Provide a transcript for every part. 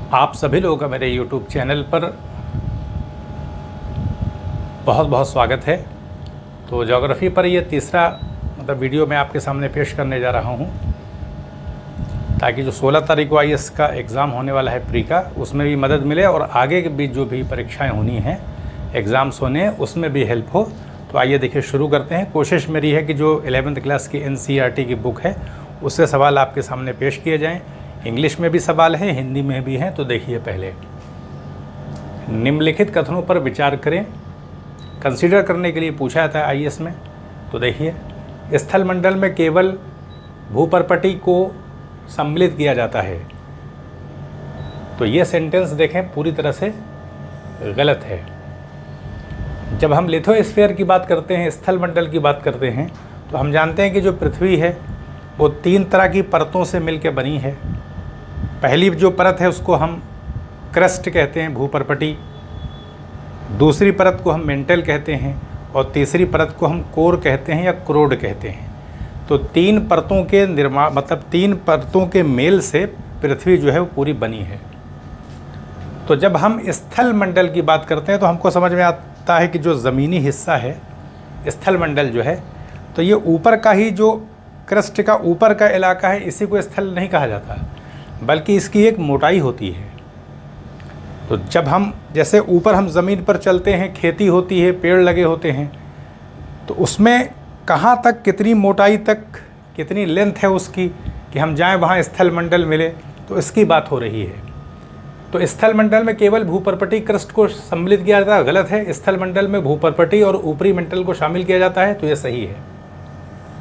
आप सभी लोगों का मेरे YouTube चैनल पर बहुत बहुत स्वागत है। तो ज्योग्राफ़ी पर ये तीसरा वीडियो मैं आपके सामने पेश करने जा रहा हूँ, ताकि जो 16 तारीख को IAS का एग्ज़ाम होने वाला है प्री का, उसमें भी मदद मिले और आगे के बीच जो भी परीक्षाएं होनी हैं, एग्ज़ाम्स होने हैं, उसमें भी हेल्प हो। तो आइए देखिए, शुरू करते हैं। कोशिश मेरी है कि जो 11th क्लास की NCERT की बुक है उससे सवाल आपके सामने पेश किए जाएँ। इंग्लिश में भी सवाल हैं, हिंदी में भी हैं। तो देखिए, पहले निम्नलिखित कथनों पर विचार करें। कंसीडर करने के लिए पूछा जाता है IAS में। तो देखिए, स्थल मंडल में केवल भूपर्पटी को सम्मिलित किया जाता है। तो ये सेंटेंस देखें, पूरी तरह से गलत है। जब हम लिथोस्फीयर की बात करते हैं, स्थल मंडल की बात करते हैं, तो हम जानते हैं कि जो पृथ्वी है वो 3 तरह की परतों से मिलकर बनी है। पहली जो परत है उसको हम क्रस्ट कहते हैं, भूपर्पटी। दूसरी परत को हम मेंटल कहते हैं और तीसरी परत को हम कोर कहते हैं या क्रोड कहते हैं। तो 3 परतों के निर्माण, मतलब 3 परतों के मेल से पृथ्वी जो है वो पूरी बनी है। तो जब हम स्थल मंडल की बात करते हैं तो हमको समझ में आता है कि जो ज़मीनी हिस्सा है, स्थल मंडल जो है, तो ये ऊपर का ही, जो क्रस्ट का ऊपर का इलाका है, इसी को स्थल नहीं कहा जाता, बल्कि इसकी एक मोटाई होती है। तो जब हम, जैसे ऊपर हम ज़मीन पर चलते हैं, खेती होती है, पेड़ लगे होते हैं, तो उसमें कहाँ तक, कितनी मोटाई तक, कितनी लेंथ है उसकी कि हम जाएं वहाँ स्थल मंडल मिले, तो इसकी बात हो रही है। तो स्थल मंडल में केवल भूपर्पटी क्रस्ट को सम्मिलित किया जाता है, गलत है। स्थल मंडल में भूपर्पटी और ऊपरी मंडल को शामिल किया जाता है, तो ये सही है।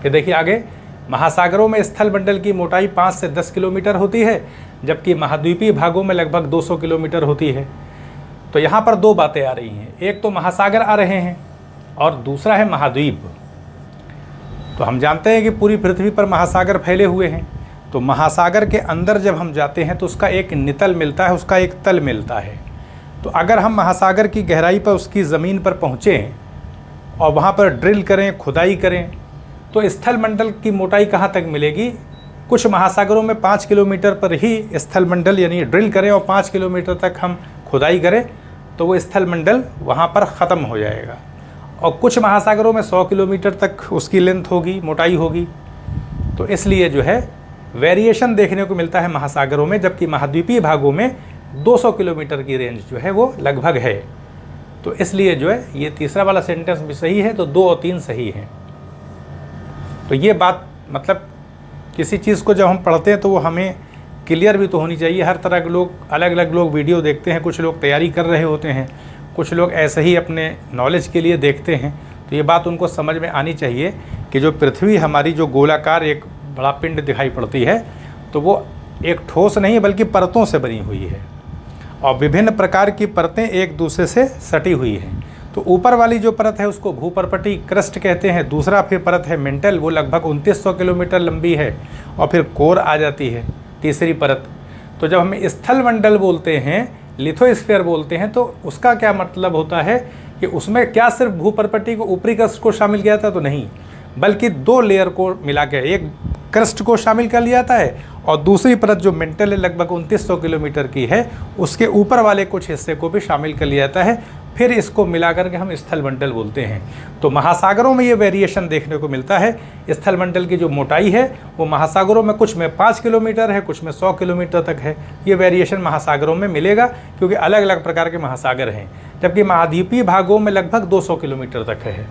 फिर देखिए आगे, महासागरों में स्थल मंडल की मोटाई 5 से 10 किलोमीटर होती है, जबकि महाद्वीपीय भागों में लगभग 200 किलोमीटर होती है। तो यहाँ पर 2 बातें आ रही हैं, एक तो महासागर आ रहे हैं और दूसरा है महाद्वीप। तो हम जानते हैं कि पूरी पृथ्वी पर महासागर फैले हुए हैं। तो महासागर के अंदर जब हम जाते हैं तो उसका एक नितल मिलता है, उसका एक तल मिलता है। तो अगर हम महासागर की गहराई पर, उसकी ज़मीन पर पहुँचें और वहाँ पर ड्रिल करें, खुदाई करें, तो स्थल मंडल की मोटाई कहाँ तक मिलेगी? कुछ महासागरों में 5 किलोमीटर पर ही स्थल मंडल, यानी ड्रिल करें और 5 किलोमीटर तक हम खुदाई करें तो वो स्थल मंडल वहाँ पर ख़त्म हो जाएगा। और कुछ महासागरों में 100 किलोमीटर तक उसकी लेंथ होगी, मोटाई होगी। तो इसलिए जो है वेरिएशन देखने को मिलता है महासागरों में, जबकि महाद्वीपीय भागों में 200 किलोमीटर की रेंज जो है वो लगभग है। तो इसलिए जो है ये तीसरा वाला सेंटेंस भी सही है। तो 2 और 3 सही हैं। तो ये बात, मतलब किसी चीज़ को जब हम पढ़ते हैं तो वो हमें क्लियर भी तो होनी चाहिए। हर तरह के लोग, अलग अलग लोग वीडियो देखते हैं, कुछ लोग तैयारी कर रहे होते हैं, कुछ लोग ऐसे ही अपने नॉलेज के लिए देखते हैं। तो ये बात उनको समझ में आनी चाहिए कि जो पृथ्वी हमारी, जो गोलाकार एक बड़ा पिंड दिखाई पड़ती है, तो वो एक ठोस नहीं बल्कि परतों से बनी हुई है और विभिन्न प्रकार की परतें एक दूसरे से सटी हुई हैं। तो ऊपर वाली जो परत है उसको भूपर्पटी क्रस्ट कहते हैं। दूसरा फिर परत है मेंटल, वो लगभग 2900 किलोमीटर लंबी है। और फिर कोर आ जाती है, तीसरी परत। तो जब हम स्थल मंडल बोलते हैं, लिथोस्फीयर बोलते हैं, तो उसका क्या मतलब होता है कि उसमें क्या सिर्फ भूपर्पटी को, ऊपरी क्रस्ट को शामिल किया जाता? तो नहीं, बल्कि 2 लेयर को मिला के एक क्रस्ट को शामिल कर लिया जाता है और दूसरी परत जो मेंटल है, लगभग 2900 किलोमीटर की है, उसके ऊपर वाले कुछ हिस्से को भी शामिल कर लिया जाता है। फिर इसको मिलाकर के हम स्थल मंडल बोलते हैं। तो महासागरों में ये वेरिएशन देखने को मिलता है। स्थल मंडल की जो मोटाई है वो महासागरों में कुछ में 5 किलोमीटर है, कुछ में 100 किलोमीटर तक है। ये वेरिएशन महासागरों में मिलेगा क्योंकि अलग अलग प्रकार के महासागर हैं, जबकि महाद्वीपीय भागों में लगभग 200 किलोमीटर तक है।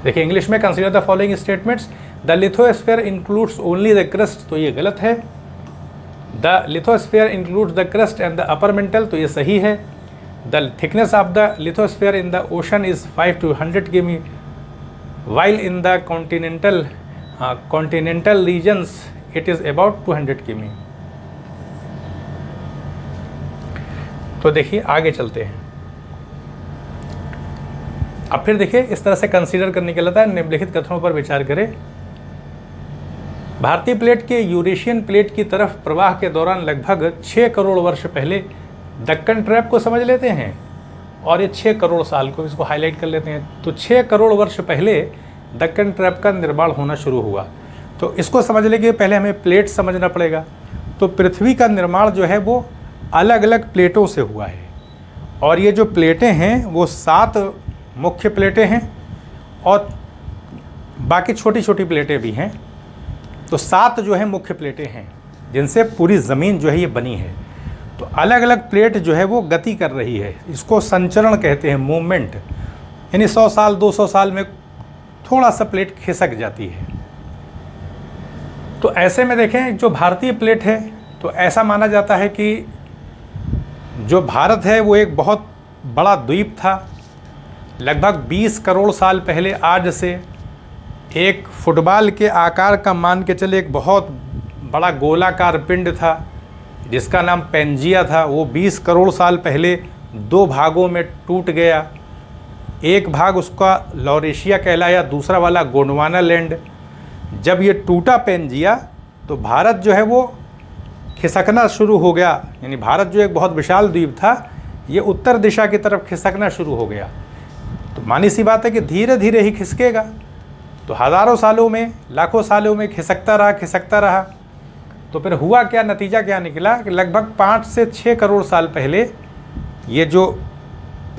देखिए इंग्लिश में, consider the following statements, the lithosphere includes only the crust. तो ये गलत है। The lithosphere includes the crust and the upper mantle. तो ये सही है। The thickness of the lithosphere in the ocean is 5 to 100 km, while in the continental regions it is about 200 km. तो देखिए आगे चलते हैं। अब फिर देखिए, इस तरह से कंसीडर करने के लिए है, निम्नलिखित कथनों पर विचार करें। भारतीय प्लेट के यूरेशियन प्लेट की तरफ प्रवाह के दौरान लगभग 6 करोड़ वर्ष पहले दक्कन ट्रैप को समझ लेते हैं और ये 6 करोड़ साल को, इसको हाईलाइट कर लेते हैं। तो 6 करोड़ वर्ष पहले दक्कन ट्रैप का निर्माण होना शुरू हुआ। तो इसको समझने के पहले हमें प्लेट समझना पड़ेगा। तो पृथ्वी का निर्माण जो है वो अलग अलग प्लेटों से हुआ है। और ये जो प्लेटें हैं वो 7 मुख्य प्लेटें हैं और बाकी छोटी छोटी प्लेटें भी हैं। तो 7 जो है मुख्य प्लेटें हैं जिनसे पूरी ज़मीन जो है ये बनी है। तो अलग अलग प्लेट जो है वो गति कर रही है, इसको संचरण कहते हैं, मूवमेंट। यानी 100 साल 200 साल में थोड़ा सा प्लेट खिसक जाती है। तो ऐसे में देखें जो भारतीय प्लेट है, तो ऐसा माना जाता है कि जो भारत है वो एक बहुत बड़ा द्वीप था। लगभग 20 करोड़ साल पहले आज से एक फुटबॉल के आकार का मान के चले एक बहुत बड़ा गोलाकार पिंड था जिसका नाम पेंजिया था। वो 20 करोड़ साल पहले 2 भागों में टूट गया। एक भाग उसका लॉरेशिया कहलाया, दूसरा वाला गोंडवाना लैंड। जब ये टूटा पेंजिया तो भारत जो है वो खिसकना शुरू हो गया। यानी भारत जो एक बहुत विशाल द्वीप था ये उत्तर दिशा की तरफ खिसकना शुरू हो गया। तो मानी सी बात है कि धीरे धीरे ही खिसकेगा। तो हज़ारों सालों में, लाखों सालों में खिसकता रहा। तो फिर हुआ क्या, नतीजा क्या निकला कि लगभग 5 से 6 करोड़ साल पहले ये जो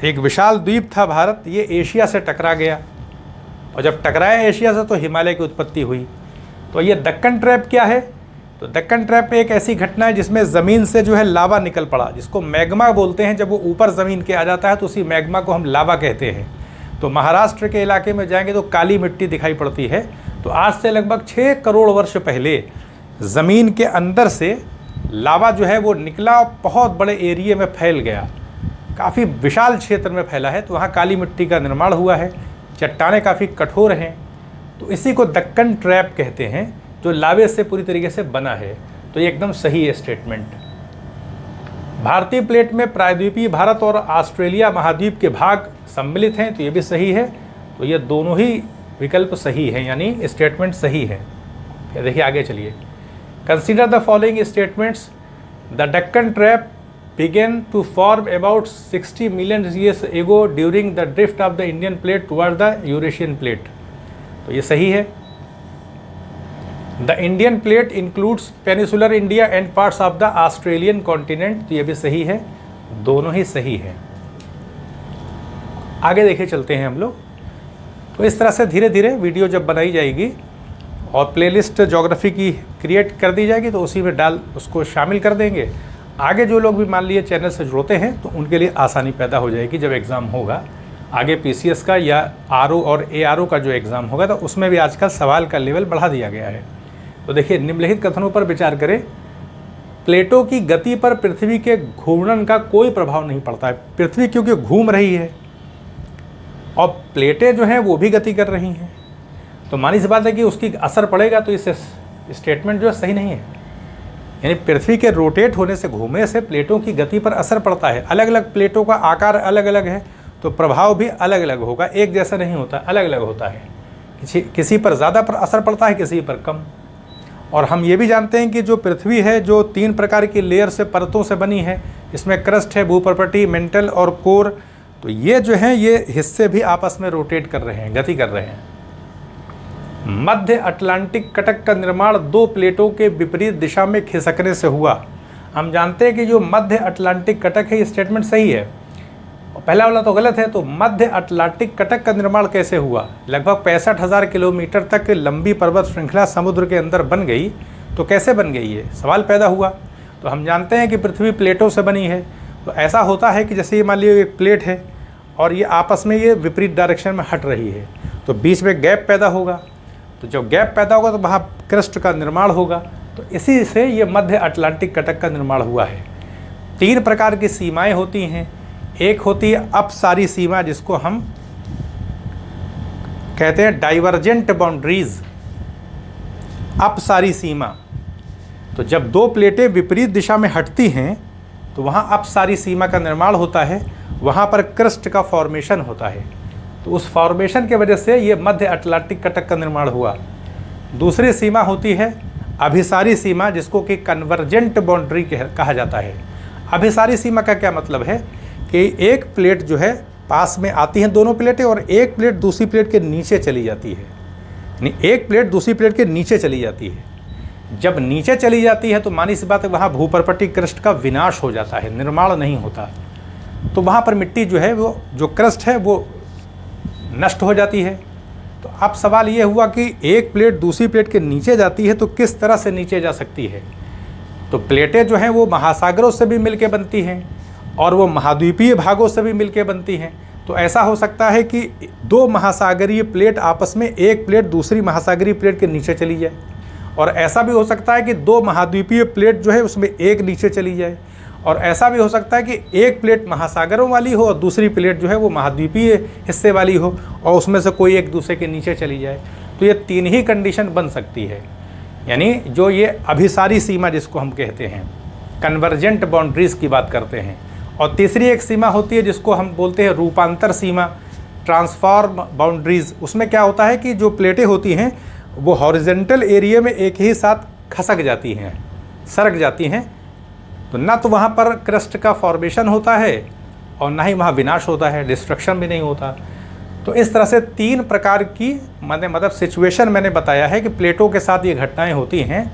एक विशाल द्वीप था भारत, ये एशिया से टकरा गया। और जब टकराया एशिया से तो हिमालय की उत्पत्ति हुई। तो ये दक्कन ट्रैप क्या है? तो दक्कन ट्रैप एक ऐसी घटना है जिसमें ज़मीन से जो है लावा निकल पड़ा, जिसको मैग्मा बोलते हैं। जब वो ऊपर ज़मीन के आ जाता है तो उसी मैग्मा को हम लावा कहते हैं। तो महाराष्ट्र के इलाके में जाएंगे तो काली मिट्टी दिखाई पड़ती है। तो आज से लगभग 6 करोड़ वर्ष पहले ज़मीन के अंदर से लावा जो है वो निकला और बहुत बड़े एरिया में फैल गया, काफ़ी विशाल क्षेत्र में फैला है। तो वहाँ काली मिट्टी का निर्माण हुआ है, चट्टानें काफ़ी कठोर हैं। तो इसी को दक्कन ट्रैप कहते हैं, जो लावे से पूरी तरीके से बना है। तो ये एकदम सही है स्टेटमेंट। भारतीय प्लेट में प्रायद्वीपीय भारत और ऑस्ट्रेलिया महाद्वीप के भाग सम्मिलित हैं, तो ये भी सही है। तो ये दोनों ही विकल्प सही हैं, यानी स्टेटमेंट सही है। फिर देखिए आगे चलिए। Consider the following statements. The Deccan trap began to form about 60 million years ago during the drift of the Indian plate toward the Eurasian plate। तो ये सही है। The Indian plate includes peninsular India and parts of the Australian continent। तो ये भी सही है, दोनों ही सही है। आगे देखिए चलते हैं हम लोग। तो इस तरह से धीरे धीरे वीडियो जब बनाई जाएगी और प्लेलिस्ट ज्योग्राफी की क्रिएट कर दी जाएगी तो उसी में उसको शामिल कर देंगे। आगे जो लोग भी मान लिए चैनल से जुड़ते हैं तो उनके लिए आसानी पैदा हो जाएगी। जब एग्ज़ाम होगा आगे पीसीएस का या आरओ और एआरओ का जो एग्ज़ाम होगा तो उसमें भी आजकल सवाल का लेवल बढ़ा दिया गया है। तो देखिए, निम्नलिखित कथनों पर विचार करें। प्लेटों की गति पर पृथ्वी के घूर्णन का कोई प्रभाव नहीं पड़ता है। पृथ्वी क्योंकि घूम रही है और प्लेटें जो हैं वो भी गति कर रही हैं, तो मानी सी बात है कि उसकी असर पड़ेगा। तो इस स्टेटमेंट जो है सही नहीं है। यानी पृथ्वी के रोटेट होने से, घूमने से प्लेटों की गति पर असर पड़ता है। अलग अलग प्लेटों का आकार अलग अलग है तो प्रभाव भी अलग अलग होगा, एक जैसा नहीं होता, अलग अलग होता है। किसी पर ज़्यादा पर असर पड़ता है, किसी पर कम। और हम ये भी जानते हैं कि जो पृथ्वी है जो 3 प्रकार की लेयर से, परतों से बनी है। इसमें क्रस्ट है, भूपर्पटी, मेंटल और कोर। तो ये जो हैं ये हिस्से भी आपस में रोटेट कर रहे हैं, गति कर रहे हैं। मध्य अटलांटिक कटक का निर्माण 2 प्लेटों के विपरीत दिशा में खिसकने से हुआ। हम जानते हैं कि जो मध्य अटलांटिक कटक है ये स्टेटमेंट सही है, पहला वाला तो गलत है। तो मध्य अटलांटिक कटक का निर्माण कैसे हुआ? लगभग 65,000 किलोमीटर तक लंबी पर्वत श्रृंखला समुद्र के अंदर बन गई। तो कैसे बन गई है, सवाल पैदा हुआ। तो हम जानते हैं कि पृथ्वी प्लेटों से बनी है। तो ऐसा होता है कि जैसे ये मान लीजिए एक प्लेट है और ये आपस में ये विपरीत डायरेक्शन में हट रही है, तो बीच में गैप पैदा होगा। तो जब गैप पैदा होगा तो वहाँ क्रस्ट का निर्माण होगा। तो इसी से ये मध्य अटलांटिक कटक का निर्माण हुआ है। 3 प्रकार की सीमाएं होती हैं। एक होती है अपसारी सीमा, जिसको हम कहते हैं डाइवर्जेंट बाउंड्रीज, अपसारी सीमा। तो जब 2 प्लेटें विपरीत दिशा में हटती हैं तो वहाँ अपसारी सीमा का निर्माण होता है, वहाँ पर क्रस्ट का फॉर्मेशन होता है। तो उस फॉर्मेशन के वजह से ये मध्य अटलांटिक कटक का निर्माण हुआ। दूसरी सीमा होती है अभिसारी सीमा, जिसको कि कन्वर्जेंट बाउंड्री कहा जाता है। अभिसारी सीमा का क्या मतलब है कि एक प्लेट जो है पास में आती हैं दोनों प्लेटें और एक प्लेट दूसरी प्लेट के नीचे चली जाती है। यानी एक प्लेट दूसरी प्लेट के नीचे चली जाती है। जब नीचे चली जाती है तो मानी सी बात है वहाँ भूपर्पटी क्रस्ट का विनाश हो जाता है, निर्माण नहीं होता। तो वहाँ पर मिट्टी जो है वो जो क्रस्ट है वो नष्ट हो जाती है। तो अब सवाल ये हुआ कि एक प्लेट दूसरी प्लेट के नीचे जाती है तो किस तरह से नीचे जा सकती है। तो प्लेटें जो हैं वो महासागरों से भी मिलके बनती हैं और वो महाद्वीपीय भागों से भी मिलके बनती हैं। तो ऐसा हो सकता है कि दो महासागरीय प्लेट आपस में एक प्लेट दूसरी महासागरीय प्लेट के नीचे चली जाए, और ऐसा भी हो सकता है कि दो महाद्वीपीय प्लेट जो है उसमें एक नीचे चली जाए, और ऐसा भी हो सकता है कि एक प्लेट महासागरों वाली हो और दूसरी प्लेट जो है वो महाद्वीपीय हिस्से वाली हो और उसमें से कोई एक दूसरे के नीचे चली जाए। तो ये तीन ही कंडीशन बन सकती है, यानी जो ये अभिसारी सीमा जिसको हम कहते हैं, कन्वर्जेंट बाउंड्रीज़ की बात करते हैं। और तीसरी एक सीमा होती है जिसको हम बोलते हैं रूपांतर सीमा, ट्रांसफॉर्म बाउंड्रीज़। उसमें क्या होता है कि जो प्लेटें होती हैं वो हॉरिजेंटल एरिया में एक ही साथ खसक जाती हैं, सरक जाती हैं। तो ना तो वहाँ पर क्रस्ट का फॉर्मेशन होता है और ना ही वहाँ विनाश होता है, डिस्ट्रक्शन भी नहीं होता। तो इस तरह से तीन प्रकार की मतलब सिचुएशन मैंने बताया है कि प्लेटों के साथ ये घटनाएं होती हैं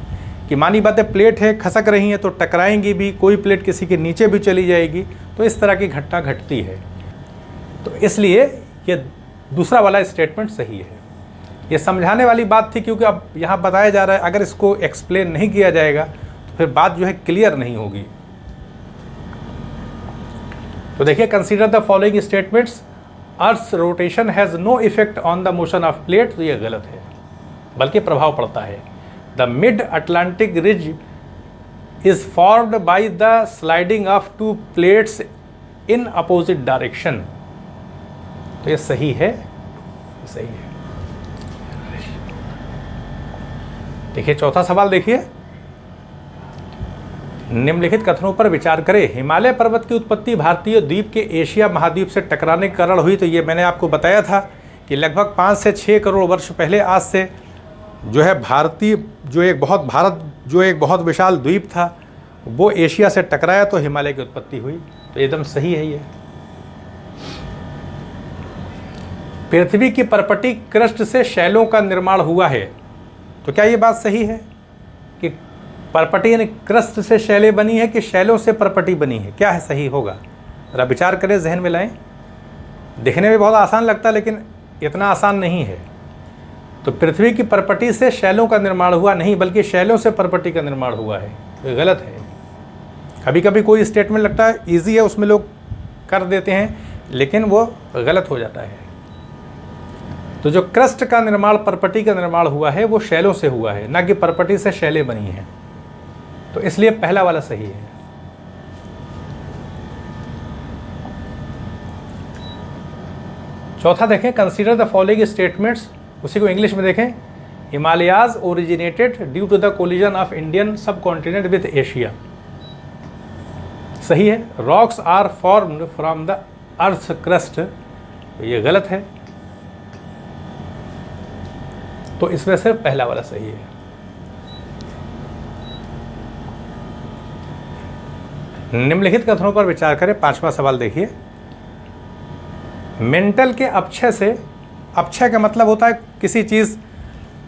कि मानी बात है प्लेट है, खसक रही हैं तो टकराएंगी भी, कोई प्लेट किसी के नीचे भी चली जाएगी। तो इस तरह की घटना घटती है। तो इसलिए ये दूसरा वाला स्टेटमेंट सही है। ये समझाने वाली बात थी क्योंकि अब यहाँ बताया जा रहा है, अगर इसको एक्सप्लेन नहीं किया जाएगा तो फिर बात जो है क्लियर नहीं होगी। तो देखिए, consider the following statements, earth rotation has no effect on the motion of plate. तो ये गलत है, बल्कि प्रभाव पड़ता है। The mid Atlantic ridge is formed by the sliding of two plates in opposite direction. तो ये सही है, सही है। देखिए चौथा सवाल देखिए, निम्नलिखित कथनों पर विचार करें। हिमालय पर्वत की उत्पत्ति भारतीय द्वीप के एशिया महाद्वीप से टकराने के कारण हुई। तो ये मैंने आपको बताया था कि लगभग 5 से 6 करोड़ वर्ष पहले आज से जो है भारत जो एक बहुत विशाल द्वीप था वो एशिया से टकराया तो हिमालय की उत्पत्ति हुई। तो एकदम सही है ये। पृथ्वी की परपटी क्रस्ट से शैलों का निर्माण हुआ है। तो क्या ये बात सही है कि परपटी यानी क्रस्ट से शैलें बनी है कि शैलों से परपटी बनी है? क्या है सही होगा? जरा विचार करें, जहन में लाएं। देखने में बहुत आसान लगता है लेकिन इतना आसान नहीं है। तो पृथ्वी की परपटी से शैलों का निर्माण हुआ नहीं, बल्कि शैलों से परपटी का निर्माण हुआ है। तो गलत है। कभी कभी कोई स्टेटमेंट लगता है ईजी है, उसमें लोग कर देते हैं, लेकिन वो गलत हो जाता है। तो जो क्रस्ट का निर्माण, परपटी का निर्माण हुआ है वो शैलों से हुआ है, ना कि परपटी से शैलें बनी हैं। तो इसलिए पहला वाला सही है। चौथा देखें, कंसीडर द फॉलोइंग स्टेटमेंट्स। उसी को इंग्लिश में देखें। Himalayas originated due to the collision of Indian subcontinent with Asia. सही है। Rocks are formed from the earth crust. ये गलत है। तो इसमें से पहला वाला सही है। निम्नलिखित कथनों पर विचार करें। पांचवा सवाल देखिए, मेंटल के अपक्षय से, अपक्षय का मतलब होता है किसी चीज़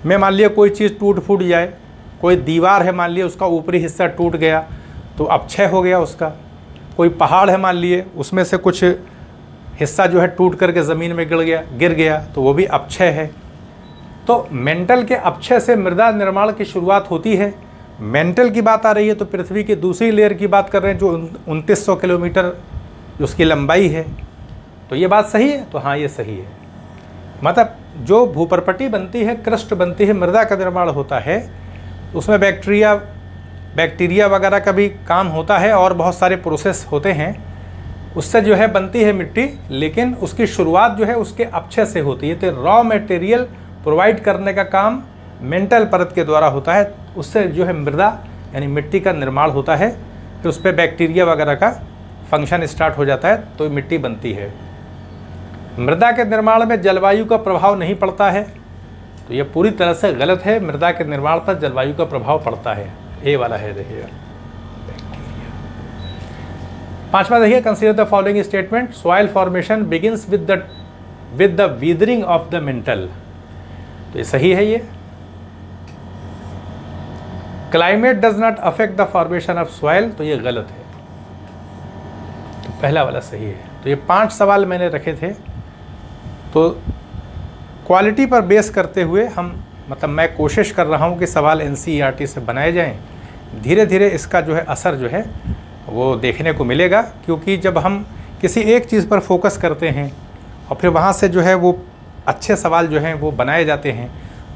में मान लिया कोई चीज़ टूट फूट जाए, कोई दीवार है मान लिया उसका ऊपरी हिस्सा टूट गया तो अपक्षय हो गया उसका। कोई पहाड़ है मान लिए उसमें से कुछ हिस्सा जो है टूट करके ज़मीन में गिर गया तो वो भी अपक्षय है। तो मेंटल के अपक्षय से मृदा निर्माण की शुरुआत होती है। मेंटल की बात आ रही है तो पृथ्वी की दूसरी लेयर की बात कर रहे हैं जो 2900 किलोमीटर उसकी लंबाई है। तो ये बात सही है। तो हाँ, ये सही है। मतलब जो भूपर्पटी बनती है, क्रस्ट बनती है, मृदा का निर्माण होता है, उसमें बैक्टीरिया वगैरह का भी काम होता है और बहुत सारे प्रोसेस होते हैं। उससे जो है बनती है मिट्टी, लेकिन उसकी शुरुआत जो है उसके अपक्षय से होती है। तो रॉ मटेरियल प्रोवाइड करने का काम मेंटल परत के द्वारा होता है। उससे जो है मृदा यानी मिट्टी का निर्माण होता है, फिर उस पर बैक्टीरिया वगैरह का फंक्शन स्टार्ट हो जाता है तो मिट्टी बनती है। मृदा के निर्माण में जलवायु का प्रभाव नहीं पड़ता है। तो ये पूरी तरह से गलत है। मृदा के निर्माण पर जलवायु का प्रभाव पड़ता है। ए वाला है देखिएगा, बैक्टीरिया। पांचवा देखिए, consider the following statement. Soil formation begins with the weathering of the mental. तो ये सही है। ये climate does not affect the formation of soil, तो ये गलत है, तो पहला वाला सही है। तो ये 5 सवाल मैंने रखे थे, तो क्वालिटी पर बेस करते हुए मैं कोशिश कर रहा हूँ कि सवाल NCERT से बनाए जाएं। धीरे धीरे इसका जो है असर जो है वो देखने को मिलेगा, क्योंकि जब हम किसी एक चीज़ पर फोकस करते हैं और फिर वहाँ से जो है वो अच्छे सवाल जो हैं वो बनाए जाते हैं,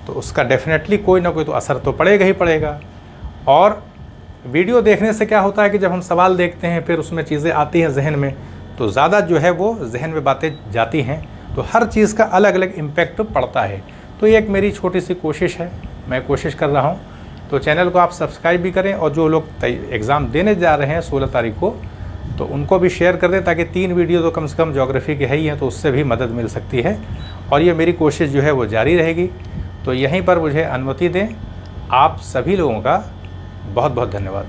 तो उसका डेफिनेटली कोई ना कोई तो असर तो पड़ेगा ही पड़ेगा। और वीडियो देखने से क्या होता है कि जब हम सवाल देखते हैं फिर उसमें चीज़ें आती हैं जहन में, तो ज़्यादा जो है वो जहन में बातें जाती हैं, तो हर चीज़ का अलग अलग इम्पैक्ट पड़ता है। तो ये एक मेरी छोटी सी कोशिश है, मैं कोशिश कर रहा हूँ। तो चैनल को आप सब्सक्राइब भी करें, और जो लोग एग्ज़ाम देने जा रहे हैं 16 तारीख को, तो उनको भी शेयर कर दें, ताकि 3 वीडियो तो कम से कम ज्योग्राफी के है ही हैं, तो उससे भी मदद मिल सकती है। और ये मेरी कोशिश जो है वो जारी रहेगी। तो यहीं पर मुझे अनुमति दें। आप सभी लोगों का बहुत बहुत धन्यवाद।